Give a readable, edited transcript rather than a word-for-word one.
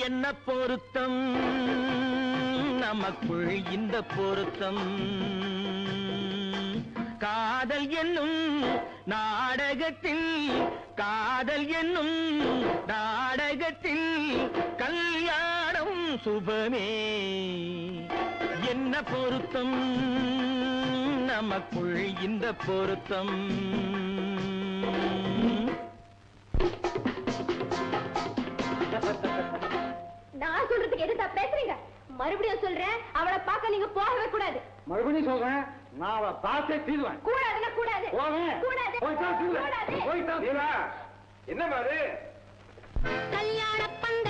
என்ன பொருத்தம் நமக்குள் இந்த பொருத்தம் காதல் என்னும் நாடகத்தில் காதல் என்னும் நாடகத்தில் கல்யாணம் சுபமே என்ன பொருத்தம் நமக்குள் இந்த பொருத்தம் நான் சொல்றதுக்கு எதுதா பேசுறீங்க மறுபடியும் சொல்றேன் அவளை பார்க்க நீங்க போகவே கூடாது மறுபடியும் சொல்றேன் நான் அவளை பார்த்தே தீருவேன் கூடாதுன்னா கூடாது கூடாது கூடாது என்ன மாதிரி கல்யாண பந்த